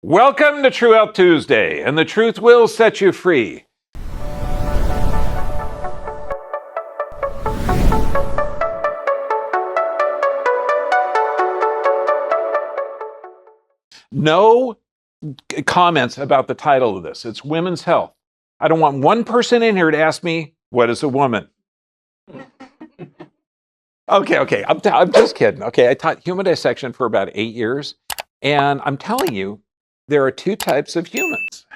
Welcome to True Health Tuesday, and the truth will set you free. No comments about the title of this. It's Women's Health. I don't want one person in here to ask me, what is a woman? Okay, I'm just kidding. Okay, I taught human dissection for about 8 years, and I'm telling you, there are two types of humans,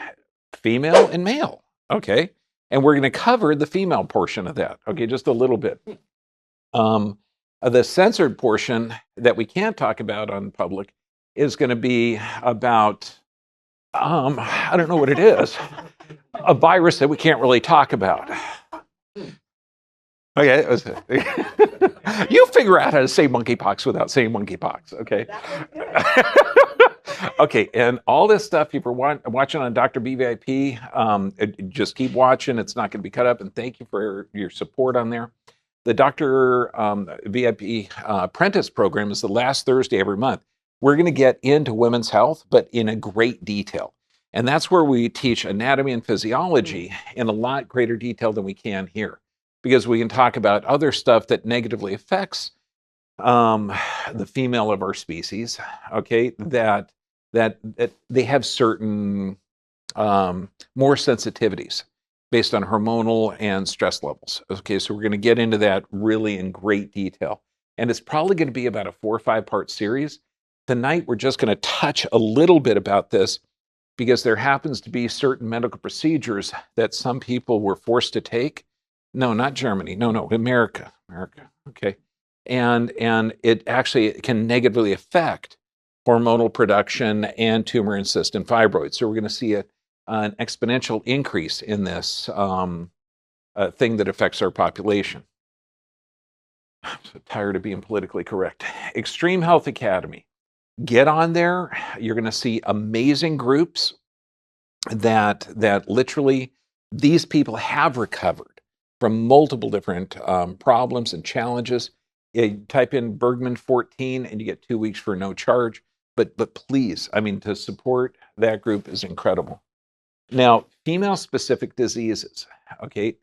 female and male, okay? And we're going to cover the female portion of that, okay, just a little bit. The censored portion that we can't talk about on public is going to be about, I don't know what it is, a virus that we can't really talk about. Okay, you figure out how to say monkeypox without saying monkeypox, okay? Okay, and all this stuff, if you're watching on Dr. BVIP, just keep watching. It's not going to be cut up, and thank you for your support on there. The Dr. VIP Apprentice program is the last Thursday every month. We're going to get into women's health, but in a great detail. And that's where we teach anatomy and physiology in a lot greater detail than we can here, because we can talk about other stuff that negatively affects the female of our species, okay, that they have certain more sensitivities based on hormonal and stress levels. Okay, so we're going to get into that really in great detail. And it's probably going to be about a 4 or 5 part series. Tonight, we're just going to touch a little bit about this because there happens to be certain medical procedures that some people were forced to take. No, not Germany. No, America, okay? And it actually can negatively affect hormonal production and tumor and cyst and fibroids. So we're going to see an exponential increase in this thing that affects our population. I'm so tired of being politically correct. Extreme Health Academy. Get on there. You're going to see amazing groups that literally these people have recovered from multiple different problems and challenges. You type in Bergman 14 and you get 2 weeks for no charge. But please, I mean, to support that group is incredible. Now, female-specific diseases, okay?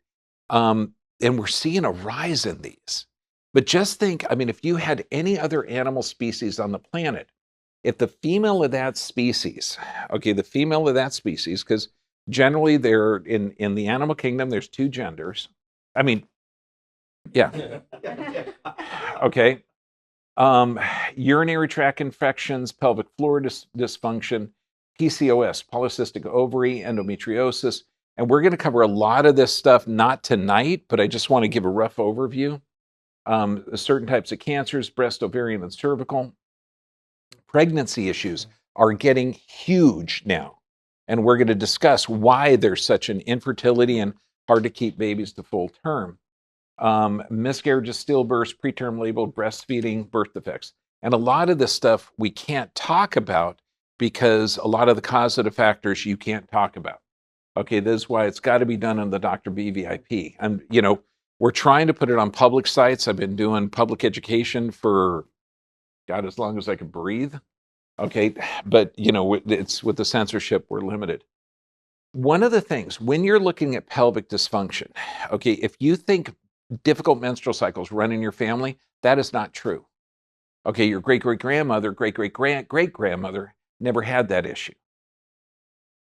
And we're seeing a rise in these. But just think, I mean, if you had any other animal species on the planet, if the female of that species, okay, the female of that species, because generally they're in the animal kingdom, there's 2 genders. I mean, yeah. Okay. Urinary tract infections, pelvic floor dysfunction, PCOS, polycystic ovary, endometriosis. And we're going to cover a lot of this stuff, not tonight, but I just want to give a rough overview. Certain types of cancers, breast, ovarian, and cervical. Pregnancy issues are getting huge now. And we're going to discuss why there's such an infertility and hard to keep babies to full term. Miscarriages, stillbirths, preterm labor, breastfeeding, birth defects. And a lot of this stuff we can't talk about because a lot of the causative factors you can't talk about. Okay, this is why it's got to be done on the Dr. BVIP. And, you know, we're trying to put it on public sites. I've been doing public education for, God, as long as I could breathe. Okay, but, you know, it's with the censorship, we're limited. One of the things, when you're looking at pelvic dysfunction, okay, if you think difficult menstrual cycles run in your family, that is not true. Okay, your great-great-grandmother, great-great-great-great-grandmother never had that issue.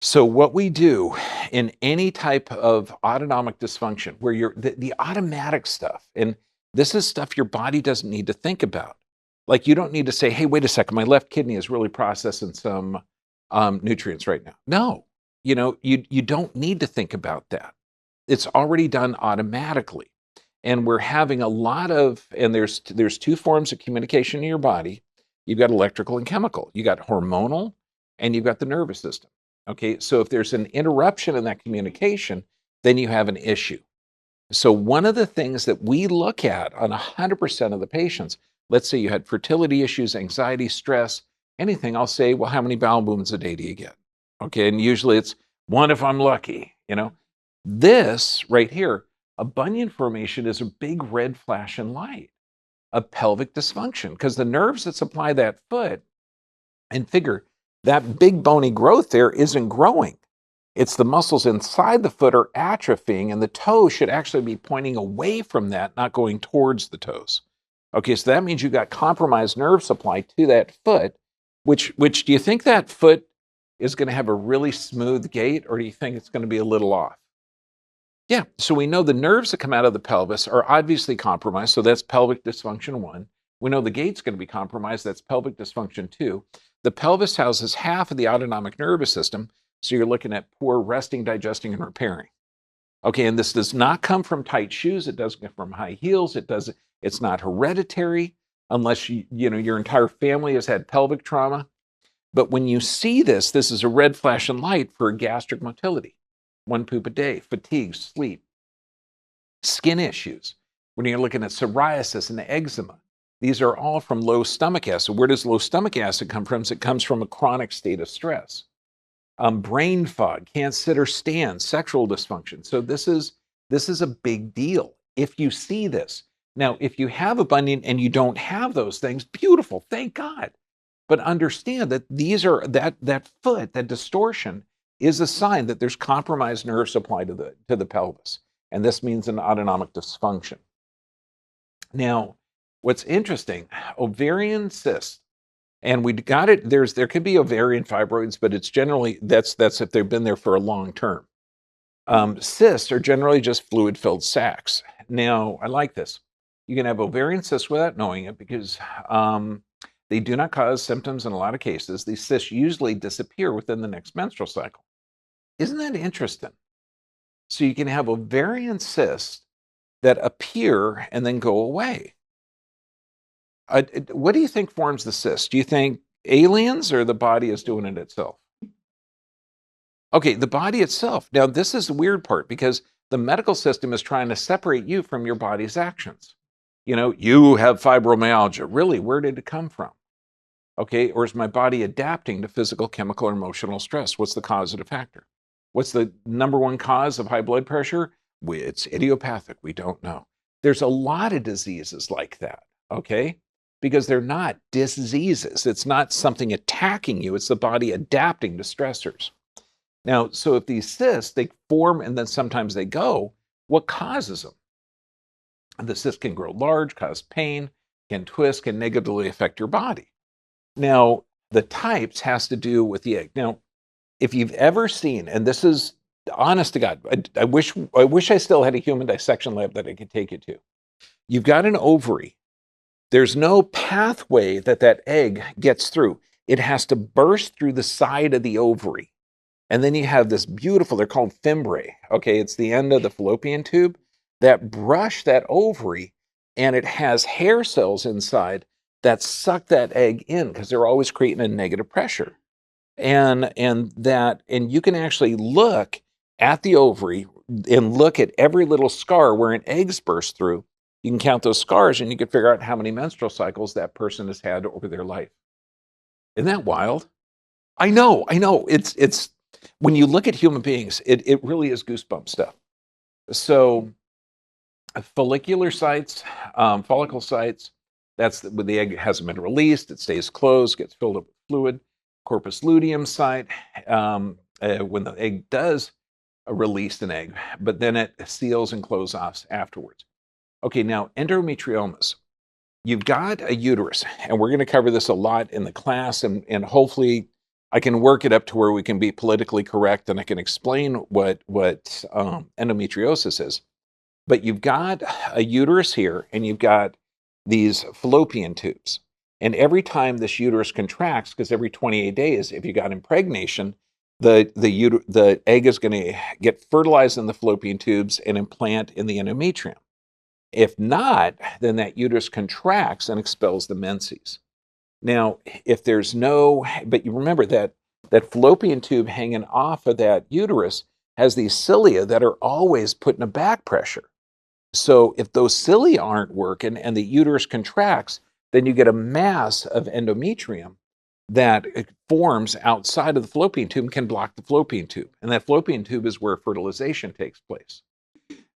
So what we do in any type of autonomic dysfunction, where you're the automatic stuff, and this is stuff your body doesn't need to think about. Like you don't need to say, hey, wait a second, my left kidney is really processing some nutrients right now. No, you know, you don't need to think about that. It's already done automatically. And we're having a lot of, and there's 2 forms of communication in your body. You've got electrical and chemical. You got hormonal, and you've got the nervous system. Okay, so if there's an interruption in that communication, then you have an issue. So one of the things that we look at on 100% of the patients, let's say you had fertility issues, anxiety, stress, anything, I'll say, well, how many bowel movements a day do you get? Okay, and usually it's 1 if I'm lucky, you know. This right here, a bunion formation is a big red flash in light of pelvic dysfunction because the nerves that supply that foot, and figure That big bony growth there isn't growing. It's the muscles inside the foot are atrophying, and the toe should actually be pointing away from that, not going towards the toes. Okay, so that means you got compromised nerve supply to that foot, which do you think that foot is going to have a really smooth gait, or do you think it's going to be a little off? Yeah, so we know the nerves that come out of the pelvis are obviously compromised, so that's pelvic dysfunction 1. We know the gait's going to be compromised, that's pelvic dysfunction 2. The pelvis houses half of the autonomic nervous system, so you're looking at poor resting, digesting, and repairing. Okay, and this does not come from tight shoes, it doesn't come from high heels, it's not hereditary, unless your entire family has had pelvic trauma. But when you see this, this is a red flashing light for gastric motility. 1 poop a day, fatigue, sleep, skin issues. When you're looking at psoriasis and eczema, these are all from low stomach acid. Where does low stomach acid come from? It comes from a chronic state of stress. Brain fog, can't sit or stand, sexual dysfunction. So this is a big deal if you see this. Now, if you have a bunion and you don't have those things, beautiful, thank God. But understand that these are that foot, that distortion, is a sign that there's compromised nerve supply to the pelvis, and this means an autonomic dysfunction. Now, what's interesting, ovarian cysts, and we got it. There could be ovarian fibroids, but it's generally that's if they've been there for a long term. Cysts are generally just fluid-filled sacs. Now, I like this. You can have ovarian cysts without knowing it because they do not cause symptoms in a lot of cases. These cysts usually disappear within the next menstrual cycle. Isn't that interesting? So you can have ovarian cysts that appear and then go away. What do you think forms the cyst? Do you think aliens or the body is doing it itself? Okay, the body itself. Now, this is the weird part because the medical system is trying to separate you from your body's actions. You have fibromyalgia. Really, where did it come from? Okay, or is my body adapting to physical, chemical, or emotional stress? What's the causative factor? What's the number one cause of high blood pressure? It's idiopathic. We don't know. There's a lot of diseases like that, okay? Because they're not diseases. It's not something attacking you. It's the body adapting to stressors. Now, so if these cysts, they form and then sometimes they go, what causes them? The cyst can grow large, cause pain, can twist, can negatively affect your body. Now, the types has to do with the egg. Now, if you've ever seen, and this is honest to God, I wish I still had a human dissection lab that I could take you to. You've got an ovary. There's no pathway that egg gets through. It has to burst through the side of the ovary. And then you have this beautiful, they're called fimbriae. Okay, it's the end of the fallopian tube that brush that ovary, and it has hair cells inside that suck that egg in because they're always creating a negative pressure. And you can actually look at the ovary and look at every little scar where an egg's burst through. You can count those scars and you can figure out how many menstrual cycles that person has had over their life. Isn't that wild? I know. It's when you look at human beings, it really is goosebump stuff. So follicular sites, follicle sites, that's when the egg hasn't been released, it stays closed, gets filled up with fluid. Corpus luteum site, when the egg does release an egg, but then it seals and closes off afterwards. Okay, now endometriomas. You've got a uterus, and we're going to cover this a lot in the class, and hopefully I can work it up to where we can be politically correct and I can explain what endometriosis is. But you've got a uterus here, and you've got these fallopian tubes. And every time this uterus contracts, because every 28 days, if you got impregnation, the egg is going to get fertilized in the fallopian tubes and implant in the endometrium. If not, then that uterus contracts and expels the menses. Now, if there's but you remember that fallopian tube hanging off of that uterus has these cilia that are always putting a back pressure. So if those cilia aren't working and the uterus contracts, then you get a mass of endometrium that forms outside of the fallopian tube and can block the fallopian tube. And that fallopian tube is where fertilization takes place.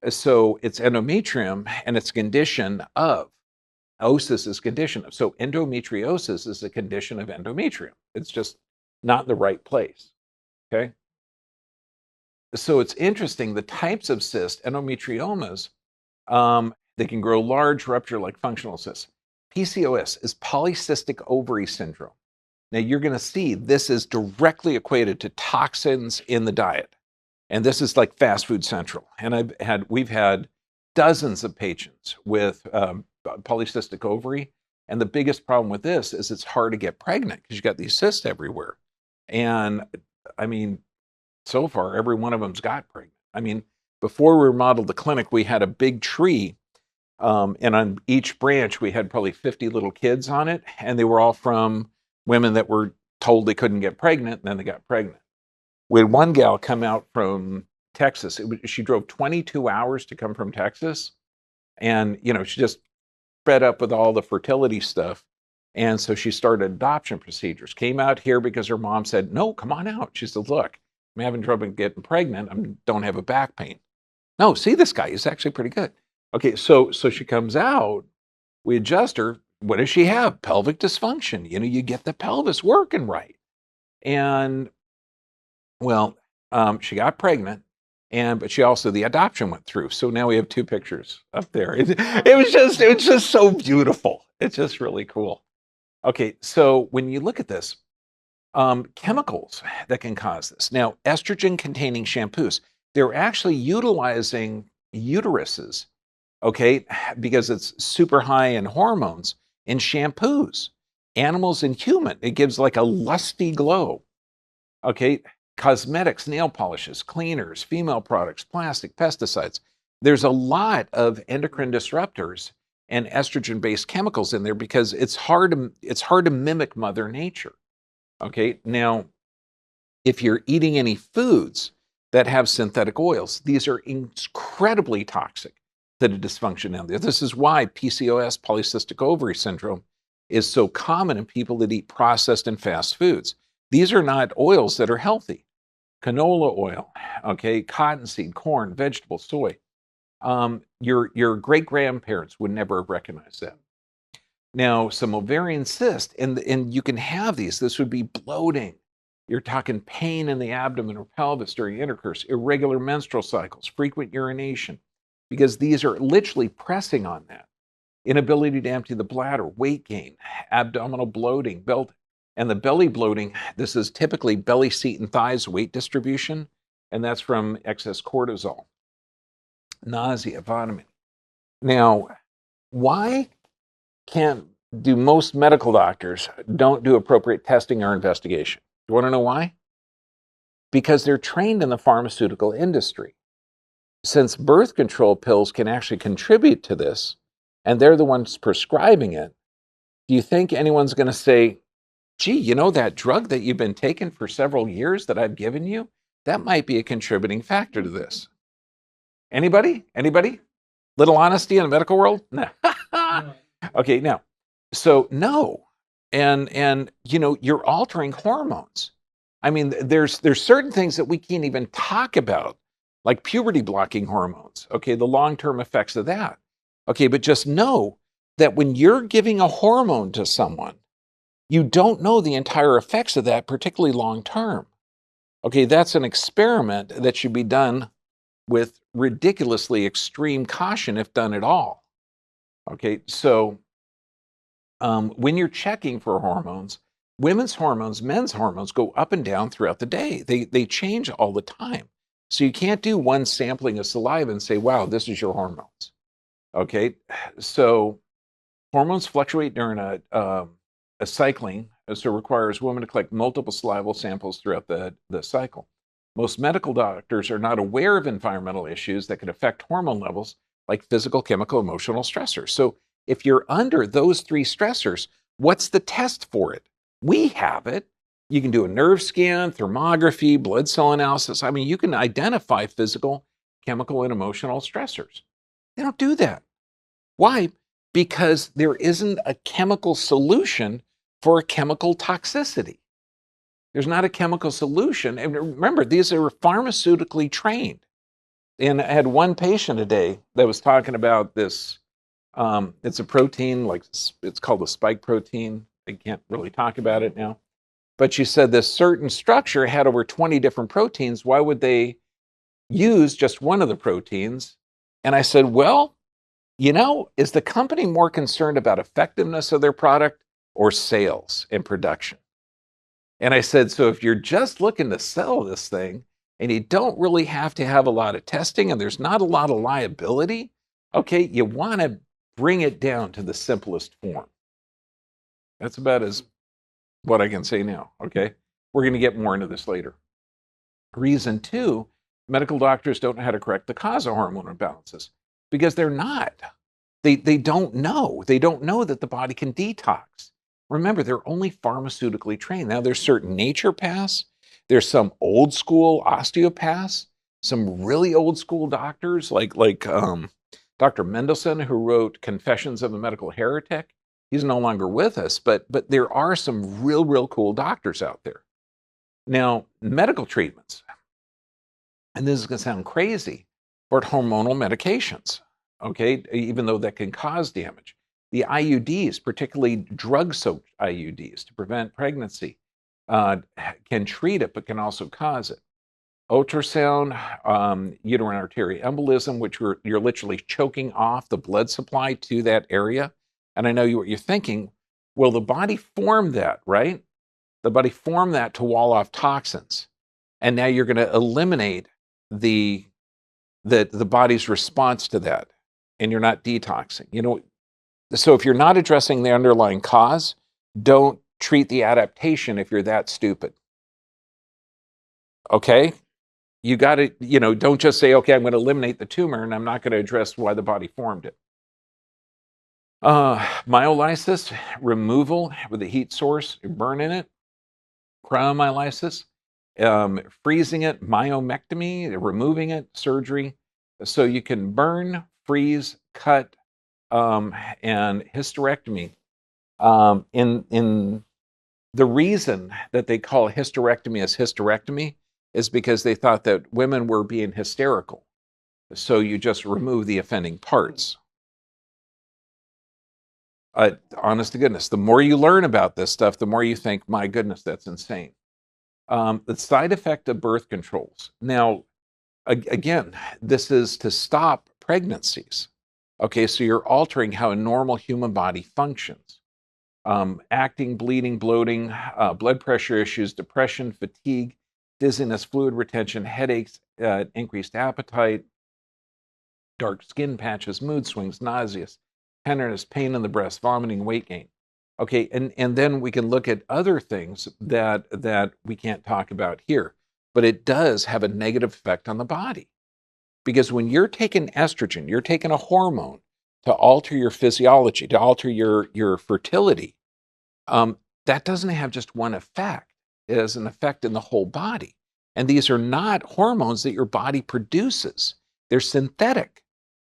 So it's endometrium, and it's a condition of, osis is condition of. So endometriosis is a condition of endometrium. It's just not in the right place. Okay. So it's interesting, the types of cysts, endometriomas, they can grow large, rupture like functional cysts. PCOS is polycystic ovary syndrome. Now you're going to see this is directly equated to toxins in the diet. And this is like fast food central. And we've had dozens of patients with polycystic ovary. And the biggest problem with this is it's hard to get pregnant because you got these cysts everywhere. And I mean, so far, every one of them's got pregnant. I mean, before we remodeled the clinic, we had a big tree. And on each branch, we had probably 50 little kids on it. And they were all from women that were told they couldn't get pregnant, and then they got pregnant. We had one gal come out from Texas. She drove 22 hours to come from Texas. And, she just fed up with all the fertility stuff. And so she started adoption procedures. Came out here because her mom said, no, come on out. She said, look, I'm having trouble getting pregnant. I don't have a back pain. No, see this guy. He's actually pretty good. Okay, so she comes out. We adjust her. What does she have? Pelvic dysfunction. You get the pelvis working right. And, well, she got pregnant. But she also, the adoption went through. So now we have two pictures up there. It was just so beautiful. It's just really cool. Okay, so when you look at this, chemicals that can cause this. Now, estrogen-containing shampoos, they're actually utilizing uteruses, okay, because it's super high in hormones in shampoos. Animals and human, it gives like a lusty glow, okay? Cosmetics, nail polishes, cleaners, female products, plastic, pesticides. There's a lot of endocrine disruptors and estrogen-based chemicals in there because it's hard to mimic Mother Nature. Okay, now, if you're eating any foods that have synthetic oils, these are incredibly toxic to the dysfunction down there. This is why PCOS, polycystic ovary syndrome, is so common in people that eat processed and fast foods. These are not oils that are healthy. Canola oil, okay, cottonseed, corn, vegetables, soy. Your great-grandparents would never have recognized that. Now, some ovarian cysts, and you can have these. This would be bloating. You're talking pain in the abdomen or pelvis during intercourse, irregular menstrual cycles, frequent urination, because these are literally pressing on that. Inability to empty the bladder, weight gain, abdominal bloating, and the belly bloating. This is typically belly, seat, and thighs weight distribution, and that's from excess cortisol. Nausea, vomiting. Now, why do most medical doctors don't do appropriate testing or investigation? You want to know why? Because they're trained in the pharmaceutical industry. Since birth control pills can actually contribute to this, and they're the ones prescribing it, do you think anyone's going to say, gee, that drug that you've been taking for several years that I've given you, that might be a contributing factor to this? Anybody? Little honesty in the medical world? No. Okay, now, so no, and you're altering hormones. I mean, there's certain things that we can't even talk about, like puberty blocking hormones. Okay, the long-term effects of that. Okay, but just know that when you're giving a hormone to someone, you don't know the entire effects of that, particularly long-term. Okay, that's an experiment that should be done with ridiculously extreme caution, if done at all. Okay, so when you're checking for hormones, women's hormones, men's hormones go up and down throughout the day. They change all the time. So you can't do one sampling of saliva and say, wow, this is your hormones. Okay, so hormones fluctuate during a cycling, so it requires women to collect multiple salival samples throughout the cycle. Most medical doctors are not aware of environmental issues that could affect hormone levels, like physical, chemical, emotional stressors. So if you're under those three stressors, what's the test for it? We have it. You can do a nerve scan, thermography, blood cell analysis. I mean, you can identify physical, chemical, and emotional stressors. They don't do that. Why? Because there isn't a chemical solution for a chemical toxicity. There's not a chemical solution. And remember, these are pharmaceutically trained. And I had one patient a day that was talking about this. It's a protein, like it's called a spike protein. I can't really talk about it now. But she said this certain structure had over 20 different proteins. Why would they use just one of the proteins? And I said, well, is the company more concerned about effectiveness of their product or sales and production? And I said, so if you're just looking to sell this thing and you don't really have to have a lot of testing and there's not a lot of liability, okay, you want to bring it down to the simplest form. That's about as what I can say now, okay? We're going to get more into this later. Reason two, medical doctors don't know how to correct the cause of hormone imbalances because they're not. They don't know. They don't know that the body can detox. Remember, they're only pharmaceutically trained. Now, there's certain naturopaths. There's some old school osteopaths, some really old school doctors like Dr. Mendelsohn, who wrote Confessions of a Medical Heretic. He's no longer with us, but there are some real cool doctors out there. Now, medical treatments, and this is going to sound crazy, but hormonal medications, okay, even though that can cause damage. The IUDs, particularly drug-soaked IUDs to prevent pregnancy, can treat it, but can also cause it. Ultrasound, uterine artery embolism, which you're literally choking off the blood supply to that area. And I know what you're thinking, well, the body formed that, right? The body formed that to wall off toxins. And now you're going to eliminate the body's response to that, and you're not detoxing. So if you're not addressing the underlying cause, don't treat the adaptation if you're that stupid. Okay? You got to, don't just say, okay, I'm going to eliminate the tumor and I'm not going to address why the body formed it. Myolysis, removal with a heat source, burning it. Cryomyolysis, freezing it, myomectomy, removing it, surgery. So you can burn, freeze, cut, and hysterectomy. In the reason that they call hysterectomy is because they thought that women were being hysterical. So you just remove the offending parts. Honest to goodness, the more you learn about this stuff, the more you think, my goodness, that's insane. The side effect of birth controls. Now, again, this is to stop pregnancies. Okay, so you're altering how a normal human body functions. Acting, bleeding, bloating, blood pressure issues, depression, fatigue, dizziness, fluid retention, headaches, increased appetite, dark skin patches, mood swings, nauseous, tenderness, pain in the breast, vomiting, weight gain. Okay, and then we can look at other things that we can't talk about here, but it does have a negative effect on the body. Because when you're taking estrogen, you're taking a hormone to alter your physiology, to alter your fertility. That doesn't have just one effect. It has an effect in the whole body. And these are not hormones that your body produces. They're synthetic.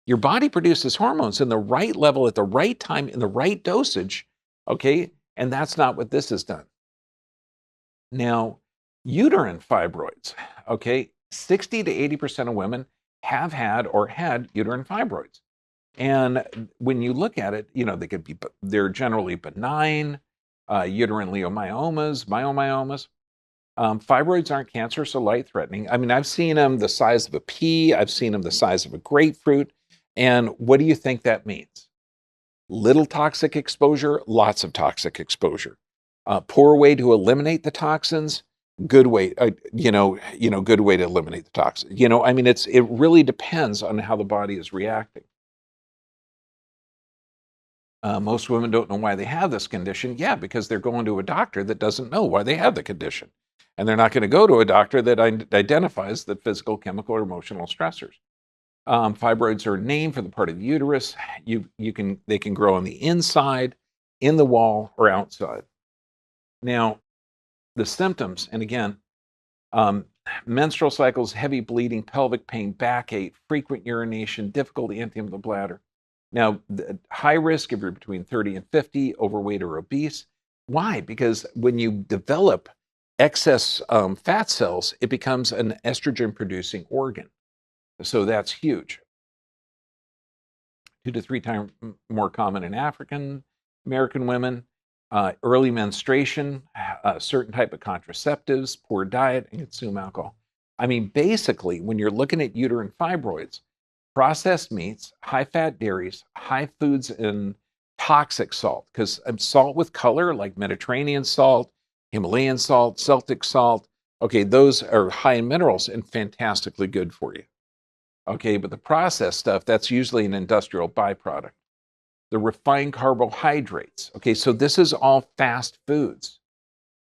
Your body produces hormones in the right level at the right time in the right dosage, okay? And that's not what this has done. Now, uterine fibroids, okay? 60 to 80% of women have had or had uterine fibroids. And when you look at it, they're generally benign, uterine leiomyomas, myomyomas. Fibroids aren't cancerous or life-threatening. I mean, I've seen them the size of a pea. I've seen them the size of a grapefruit. And what do you think that means? Little toxic exposure, lots of toxic exposure. Poor way to eliminate the toxins, good way, good way to eliminate the toxins. It really depends on how the body is reacting. Most women don't know why they have this condition. Yeah, because they're going to a doctor that doesn't know why they have the condition. And they're not going to go to a doctor that identifies the physical, chemical, or emotional stressors. Fibroids are named for the part of the uterus. They can grow on the inside, in the wall, or outside. Now, the symptoms, and again, menstrual cycles, heavy bleeding, pelvic pain, backache, frequent urination, difficulty emptying the bladder. Now, the high risk if you're between 30 and 50, overweight or obese. Why? Because when you develop excess fat cells, it becomes an estrogen-producing organ. So that's huge. 2 to 3 times more common in African American women. early menstruation, certain type of contraceptives, poor diet, and consume alcohol. I mean, basically, when you're looking at uterine fibroids, processed meats, high-fat dairies, high foods, and toxic salt, because salt with color, like Mediterranean salt, Himalayan salt, Celtic salt, okay, those are high in minerals and fantastically good for you. Okay, but the processed stuff, that's usually an industrial byproduct. The refined carbohydrates. Okay, so this is all fast foods.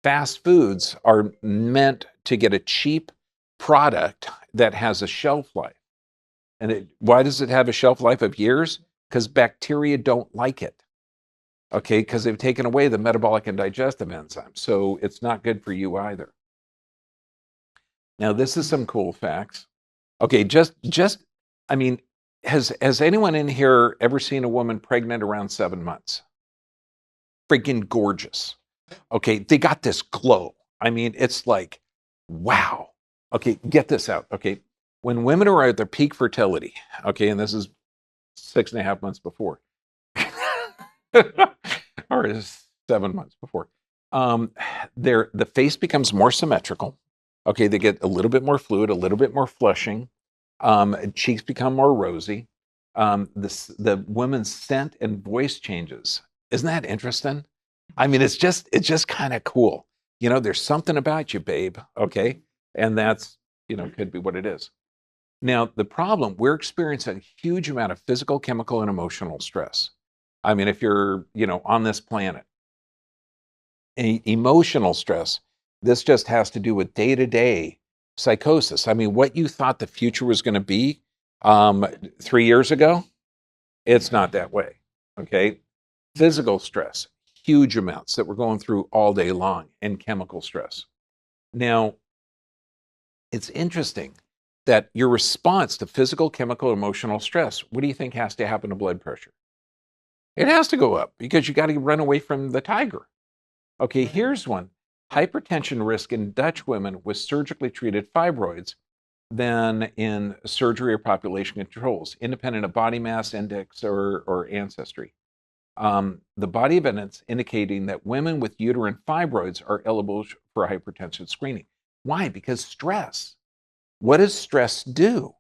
Fast foods are meant to get a cheap product that has a shelf life. And why does it have a shelf life of years? Because bacteria don't like it. Okay, because they've taken away the metabolic and digestive enzymes. So it's not good for you either. Now, this is some cool facts. Okay, I mean, has anyone in here ever seen a woman pregnant around 7 months? Freaking gorgeous. Okay, they got this glow. I mean, it's like, wow. Okay, get this out. Okay, when women are at their peak fertility, okay, and this is 6.5 months before, or 7 months before, the face becomes more symmetrical. Okay, they get a little bit more fluid, a little bit more flushing. Cheeks become more rosy. The woman's scent and voice changes. Isn't that interesting? I mean, it's just kind of cool. You know, there's something about you, babe. Okay, and that's could be what it is. Now, the problem, we're experiencing a huge amount of physical, chemical, and emotional stress. I mean, if you're on this planet, emotional stress. This just has to do with day-to-day psychosis. I mean, what you thought the future was going to be 3 years ago, it's not that way. Okay, physical stress, huge amounts that we're going through all day long, and chemical stress. Now, it's interesting that your response to physical, chemical, emotional stress, what do you think has to happen to blood pressure? It has to go up because you got to run away from the tiger. Okay, here's one. Hypertension risk in Dutch women with surgically treated fibroids than in surgery or population controls, independent of body mass index or ancestry. The body evidence indicating that women with uterine fibroids are eligible for hypertension screening. Why? Because stress. What does stress do?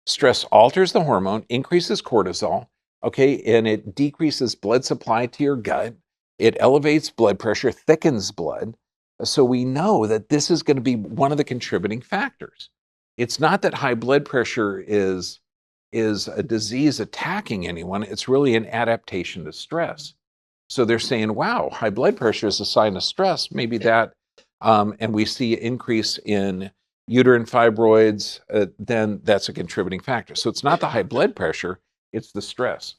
Stress alters the hormone, increases cortisol, okay, and it decreases blood supply to your gut. It elevates blood pressure, thickens blood. So we know that this is going to be one of the contributing factors. It's not that high blood pressure is a disease attacking anyone. It's really an adaptation to stress. So they're saying, wow, high blood pressure is a sign of stress. Maybe that, and we see an increase in uterine fibroids, then that's a contributing factor. So it's not the high blood pressure, it's the stress.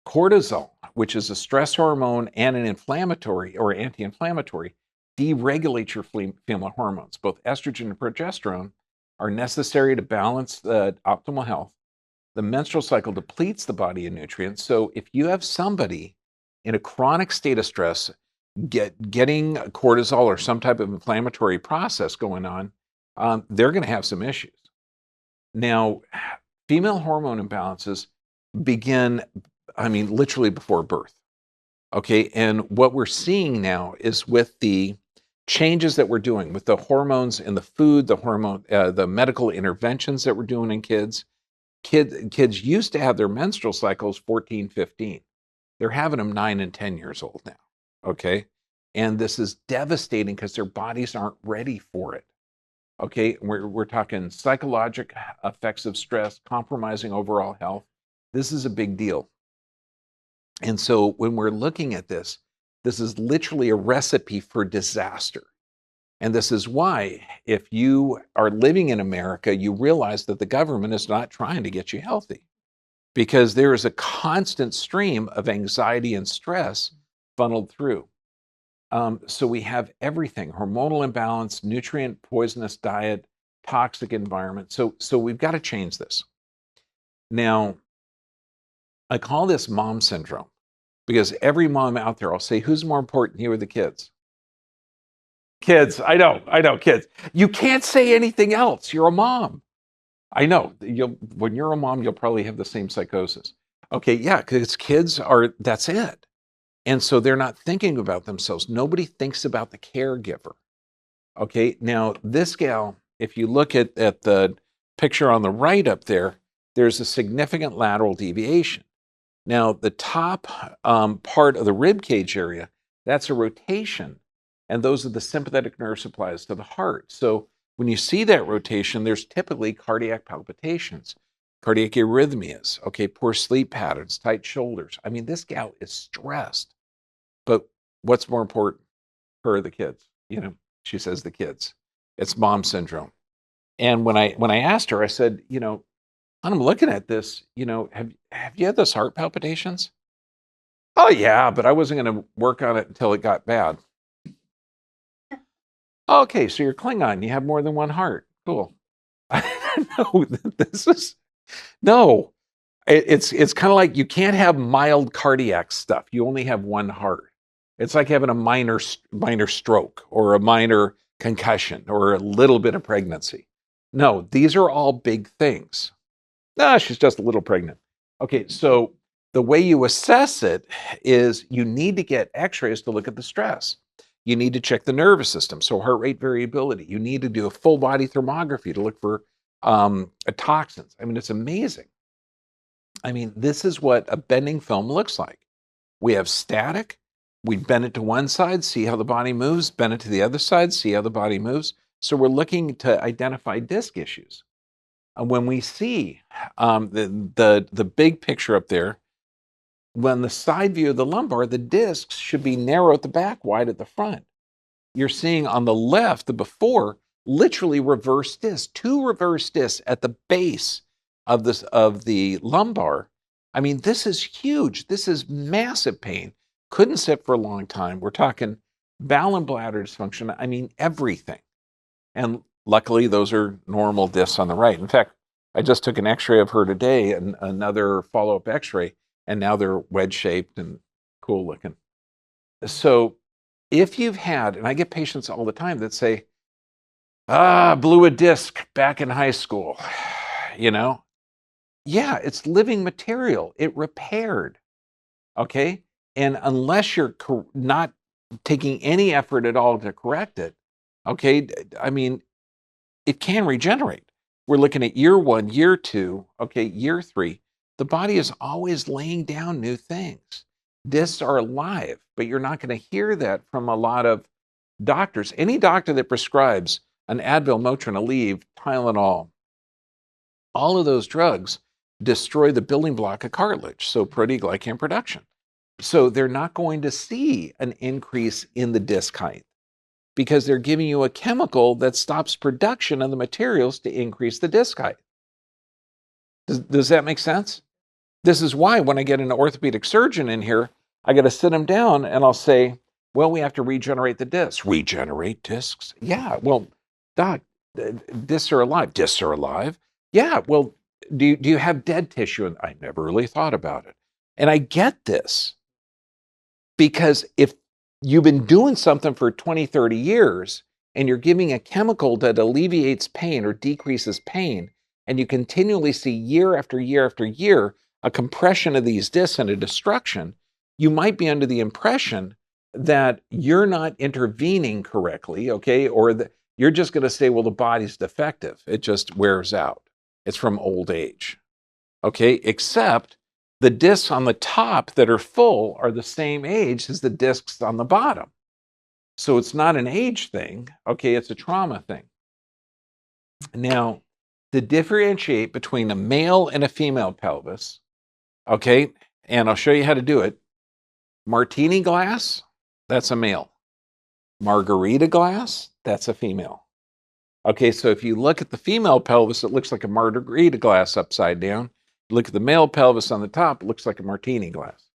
Cortisol, which is a stress hormone and an inflammatory or anti-inflammatory, deregulates your female hormones. Both estrogen and progesterone are necessary to balance the optimal health. The menstrual cycle depletes the body of nutrients. So if you have somebody in a chronic state of stress getting cortisol or some type of inflammatory process going on, they're going to have some issues. Now, female hormone imbalances begin, I mean, literally before birth. Okay, and what we're seeing now is with the changes that we're doing with the hormones in the food, the medical interventions that we're doing in kids. Kids used to have their menstrual cycles 14, 15. They're having them 9 and 10 years old now. Okay, and this is devastating because their bodies aren't ready for it. Okay, we're talking psychological effects of stress, compromising overall health. This is a big deal. And so when we're looking at this is literally a recipe for disaster. And this is why, if you are living in America, you realize that the government is not trying to get you healthy, because there is a constant stream of anxiety and stress funneled through. So we have everything: hormonal imbalance, nutrient poisonous diet, toxic environment. So we've got to change this. Now, I call this mom syndrome because every mom out there, I'll say, who's more important, you or the kids? Kids, I know, kids. You can't say anything else. You're a mom. I know. When you're a mom, you'll probably have the same psychosis. Okay, yeah, because kids are, that's it. And so they're not thinking about themselves. Nobody thinks about the caregiver. Okay, now this gal, if you look at the picture on the right up there, there's a significant lateral deviation. Now, the top part of the rib cage area, that's a rotation, and those are the sympathetic nerve supplies to the heart. So when you see that rotation, there's typically cardiac palpitations, cardiac arrhythmias, okay, poor sleep patterns, tight shoulders. I mean, this gal is stressed. But what's more important? Her or the kids? She says the kids. It's mom syndrome. And when I asked her, I said, I'm looking at this, have you had those heart palpitations? Oh yeah, but I wasn't going to work on it until it got bad. Okay, so you're Klingon. You have more than one heart. Cool. No, this is no. It's kind of like you can't have mild cardiac stuff. You only have one heart. It's like having a minor stroke or a minor concussion or a little bit of pregnancy. No, these are all big things. She's just a little pregnant. Okay, so the way you assess it is you need to get x-rays to look at the stress. You need to check the nervous system, so heart rate variability. You need to do a full body thermography to look for toxins. I mean, it's amazing. I mean, this is what a bending film looks like. We have static. We bend it to one side, see how the body moves, bend it to the other side, see how the body moves. So we're looking to identify disc issues. And when we see the big picture up there, when the side view of the lumbar, the discs should be narrow at the back, wide at the front. You're seeing on the left, the before, literally reverse discs, 2 reverse discs at the base of the lumbar. I mean, this is huge. This is massive pain. Couldn't sit for a long time. We're talking bowel and bladder dysfunction. I mean, everything. And luckily, those are normal discs on the right. In fact, I just took an x-ray of her today and another follow-up x-ray, and now they're wedge-shaped and cool looking. So if you've had, and I get patients all the time that say, blew a disc back in high school, Yeah, it's living material. It repaired, okay? And unless you're not taking any effort at all to correct it, okay, I mean, it can regenerate. We're looking at year 1, year 2, okay, year 3. The body is always laying down new things. Discs are alive, but you're not going to hear that from a lot of doctors. Any doctor that prescribes an Advil, Motrin, Aleve, Tylenol, all of those drugs destroy the building block of cartilage, so proteoglycan production. So they're not going to see an increase in the disc height because they're giving you a chemical that stops production of the materials to increase the disc height. Does that make sense? This is why when I get an orthopedic surgeon in here, I got to sit him down and I'll say, well, we have to regenerate the discs. Regenerate discs? Yeah, well, doc, discs are alive. Discs are alive? Yeah, well, do you have dead tissue? And I never really thought about it. And I get this because if you've been doing something for 20, 30 years and you're giving a chemical that alleviates pain or decreases pain, and you continually see year after year after year a compression of these discs and a destruction, you might be under the impression that you're not intervening correctly, okay? Or that you're just going to say, well, the body's defective. It just wears out. It's from old age, okay? Except the discs on the top that are full are the same age as the discs on the bottom. So it's not an age thing, okay? It's a trauma thing. Now, to differentiate between a male and a female pelvis, okay, and I'll show you how to do it. Martini glass, that's a male. Margarita glass, that's a female. Okay, so if you look at the female pelvis, it looks like a margarita glass upside down. Look at the male pelvis on the top, it looks like a martini glass.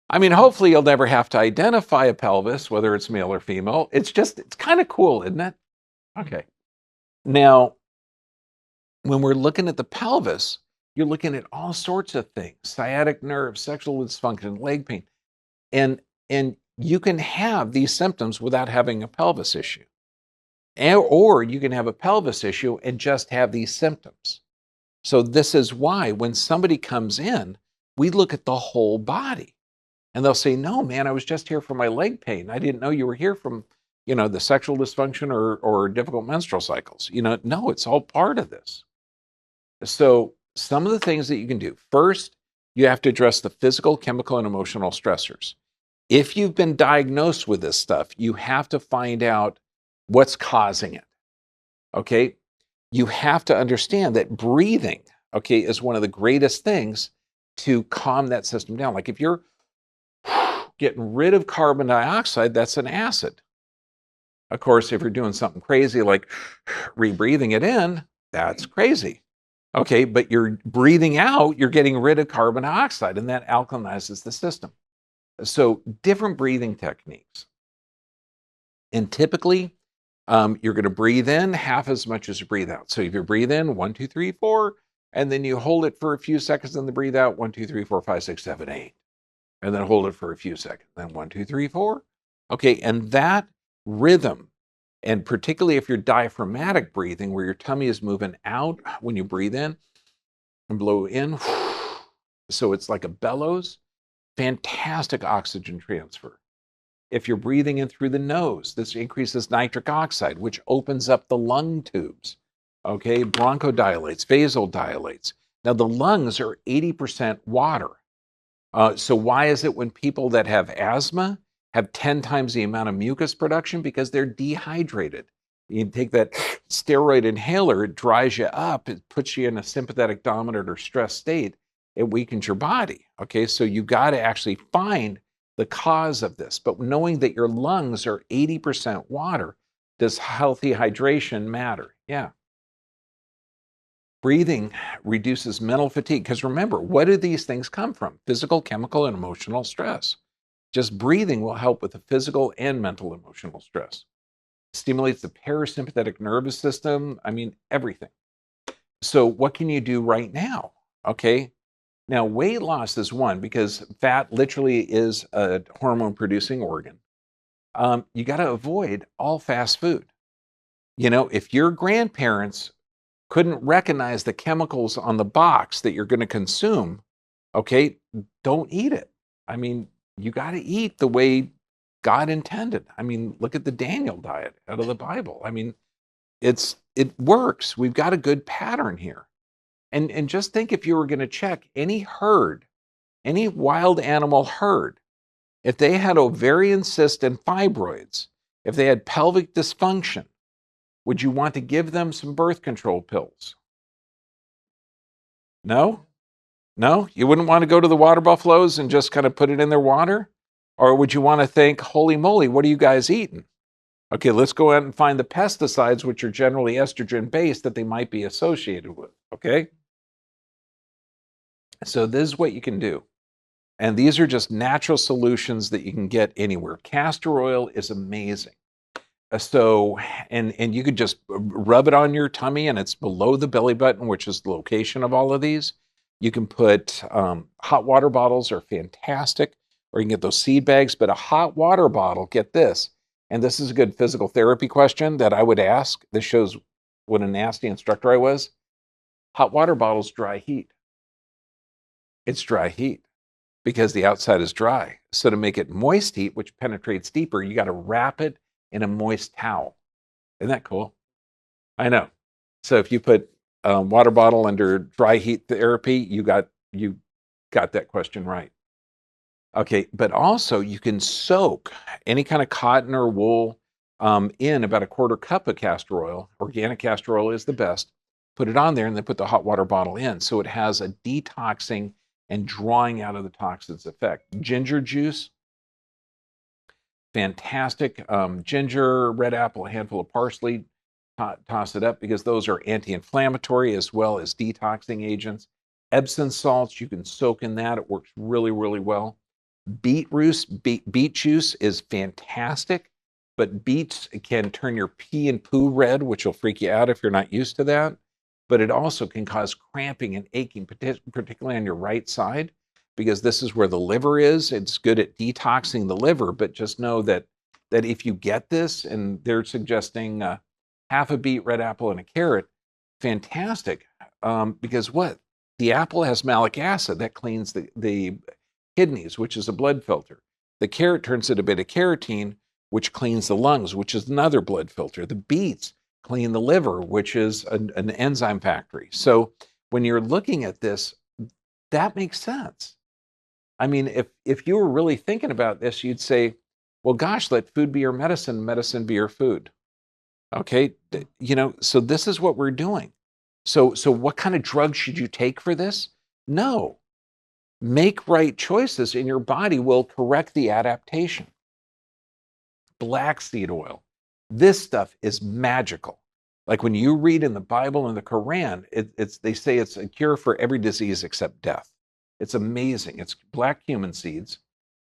I mean, hopefully you'll never have to identify a pelvis, whether it's male or female. It's kind of cool, isn't it? Okay. Now, when we're looking at the pelvis, you're looking at all sorts of things: sciatic nerve, sexual dysfunction, leg pain. And you can have these symptoms without having a pelvis issue. Or you can have a pelvis issue and just have these symptoms. So this is why when somebody comes in, we look at the whole body. And they'll say, no, man, I was just here for my leg pain. I didn't know you were here from, the sexual dysfunction or difficult menstrual cycles. No, it's all part of this. So some of the things that you can do. First, you have to address the physical, chemical, and emotional stressors. If you've been diagnosed with this stuff, you have to find out what's causing it. Okay? You have to understand that breathing, okay, is one of the greatest things to calm that system down. Like if you're getting rid of carbon dioxide, that's an acid. Of course, if you're doing something crazy like rebreathing it in, that's crazy. Okay, but you're breathing out, you're getting rid of carbon dioxide, and that alkalinizes the system. So, different breathing techniques. And typically, you're going to breathe in half as much as you breathe out. So, if you breathe in 1, 2, 3, 4, and then you hold it for a few seconds, and then breathe out 1, 2, 3, 4, 5, 6, 7, 8. And then hold it for a few seconds. Then 1, 2, 3, 4. Okay, and that rhythm, and particularly if you're diaphragmatic breathing, where your tummy is moving out when you breathe in and blow in, so it's like a bellows, fantastic oxygen transfer. If you're breathing in through the nose, this increases nitric oxide, which opens up the lung tubes, okay, bronchodilates, vasodilates. Now, the lungs are 80% water. So why is it when people that have asthma have 10 times the amount of mucus production? Because they're dehydrated. You take that steroid inhaler, it dries you up, it puts you in a sympathetic dominant or stress state, it weakens your body. Okay, so you got to actually find the cause of this. But knowing that your lungs are 80% water, does healthy hydration matter? Yeah. Breathing reduces mental fatigue. Because remember, what do these things come from? Physical, chemical, and emotional stress. Just breathing will help with the physical and mental emotional stress. Stimulates the parasympathetic nervous system. I mean, everything. So what can you do right now? Okay. Now, weight loss is one because fat literally is a hormone producing organ. You got to avoid all fast food. If your grandparents couldn't recognize the chemicals on the box that you're going to consume, okay, don't eat it. I mean, you got to eat the way God intended. I mean, look at the Daniel diet out of the Bible. I mean, it works. We've got a good pattern here. And just think if you were going to check any herd, any wild animal herd, if they had ovarian cysts and fibroids, if they had pelvic dysfunction, would you want to give them some birth control pills? No? No? You wouldn't want to go to the water buffaloes and just kind of put it in their water? Or would you want to think, holy moly, what are you guys eating? Okay, let's go out and find the pesticides, which are generally estrogen based, that they might be associated with. Okay? So this is what you can do. And these are just natural solutions that you can get anywhere. Castor oil is amazing. So, and you could just rub it on your tummy, and it's below the belly button, which is the location of all of these. You can put hot water bottles are fantastic, or you can get those seed bags. But a hot water bottle, get this, and this is a good physical therapy question that I would ask. This shows what a nasty instructor I was. Hot water bottles dry heat. It's dry heat because the outside is dry. So to make it moist heat, which penetrates deeper, you got to wrap it in a moist towel. Isn't that cool? I know. So if you put a water bottle under dry heat therapy, you got that question right. Okay, but also you can soak any kind of cotton or wool in about a quarter cup of castor oil. Organic castor oil is the best. Put it on there and then put the hot water bottle in. So it has a detoxing and drawing out of the toxins effect. Ginger juice, fantastic. Ginger, red apple, a handful of parsley, toss it up because those are anti-inflammatory as well as detoxing agents. Epsom salts, you can soak in that. It works really, really well. Beet juice is fantastic, but beets can turn your pee and poo red, which will freak you out if you're not used to that. But it also can cause cramping and aching, particularly on your right side, because this is where the liver is. It's good at detoxing the liver, but just know that if you get this, and they're suggesting half a beet, red apple, and a carrot, fantastic. Because what? The apple has malic acid that cleans the kidneys, which is a blood filter. The carrot turns into beta carotene, which cleans the lungs, which is another blood filter. The beets clean the liver, which is an enzyme factory. So when you're looking at this, that makes sense. I mean, if you were really thinking about this, you'd say, well, gosh, let food be your medicine, medicine be your food. Okay, so this is what we're doing. So what kind of drugs should you take for this? No. Make right choices and your body will correct the adaptation. Black seed oil. This stuff is magical. Like when you read in the Bible and the Quran, they say it's a cure for every disease except death. It's amazing. It's black cumin seeds.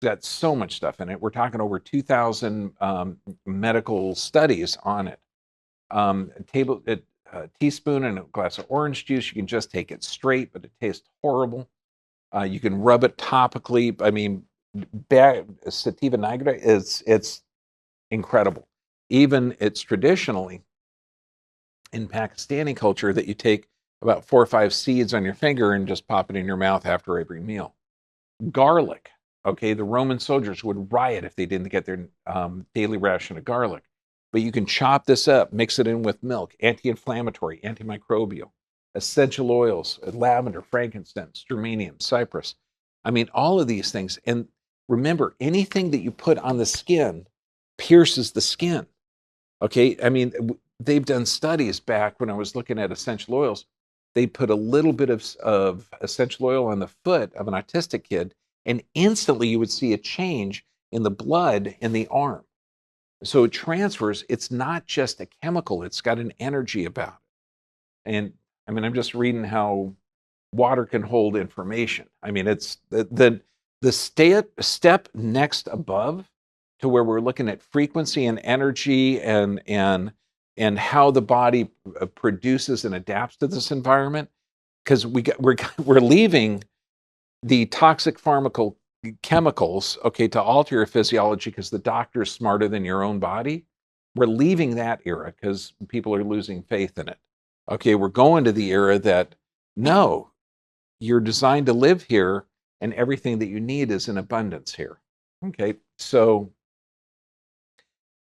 Got so much stuff in it. We're talking over 2,000 medical studies on it. A teaspoon and a glass of orange juice. You can just take it straight, but it tastes horrible. You can rub it topically. I mean, sativa nigrita it's incredible. Even it's traditionally in Pakistani culture that you take about 4 or 5 seeds on your finger and just pop it in your mouth after every meal. Garlic. Okay, the Roman soldiers would riot if they didn't get their daily ration of garlic. But you can chop this up, mix it in with milk, anti-inflammatory, antimicrobial, essential oils, lavender, frankincense, geranium, cypress. I mean, all of these things. And remember, anything that you put on the skin pierces the skin. Okay, I mean, they've done studies back when I was looking at essential oils. They put a little bit of essential oil on the foot of an autistic kid, and instantly you would see a change in the blood in the arm. So it transfers. It's not just a chemical. It's got an energy about it. And I mean, I'm just reading how water can hold information. I mean, it's the step next above to where we're looking at frequency and energy and how the body produces and adapts to this environment. Because we're leaving the toxic chemicals, okay, to alter your physiology because the doctor's smarter than your own body. We're leaving that era because people are losing faith in it. Okay, we're going to the era that, no, you're designed to live here and everything that you need is in abundance here. Okay, so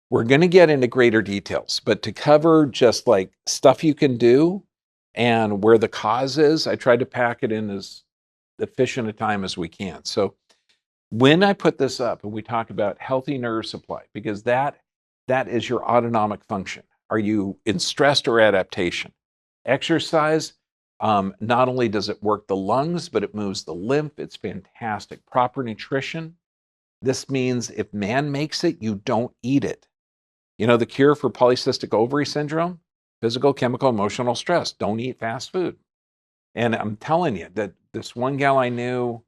we're going to get into greater details, but to cover just like stuff you can do and where the cause is, I tried to pack it in as efficient a time as we can. So when I put this up and we talk about healthy nerve supply, because that is your autonomic function. Are you in stress or adaptation? Exercise, not only does it work the lungs, but it moves the lymph. It's fantastic. Proper nutrition. This means if man makes it, you don't eat it. You know, the cure for polycystic ovary syndrome? Physical, chemical, emotional stress. Don't eat fast food. And I'm telling you that this one gal I knew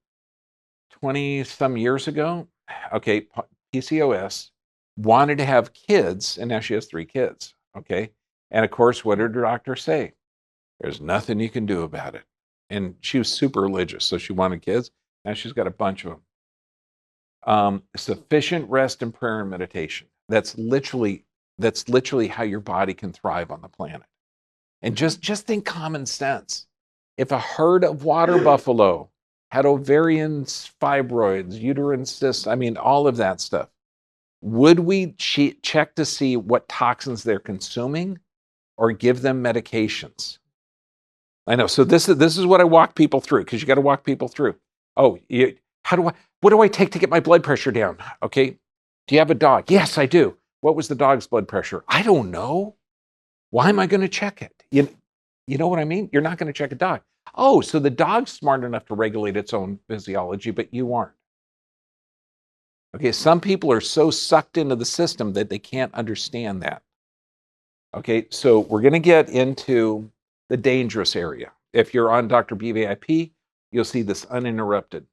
20 some years ago, okay, PCOS, wanted to have kids, and now she has 3 kids, okay? And of course, what did her doctor say? There's nothing you can do about it. And she was super religious, so she wanted kids. Now she's got a bunch of them. Sufficient rest and prayer and meditation. That's literally how your body can thrive on the planet. And just think common sense. If a herd of water buffalo had ovarian fibroids, uterine cysts, I mean, all of that stuff, would we check to see what toxins they're consuming or give them medications? I know. So this is what I walk people through, because you got to walk people through. Oh, what do I take to get my blood pressure down? Okay. Do you have a dog? Yes, I do. What was the dog's blood pressure? I don't know. Why am I going to check it? You know what I mean? You're not going to check a dog. Oh, so the dog's smart enough to regulate its own physiology, but you aren't. Okay, some people are so sucked into the system that they can't understand that. Okay, so we're going to get into the dangerous area. If you're on Dr. BVIP, you'll see this uninterrupted.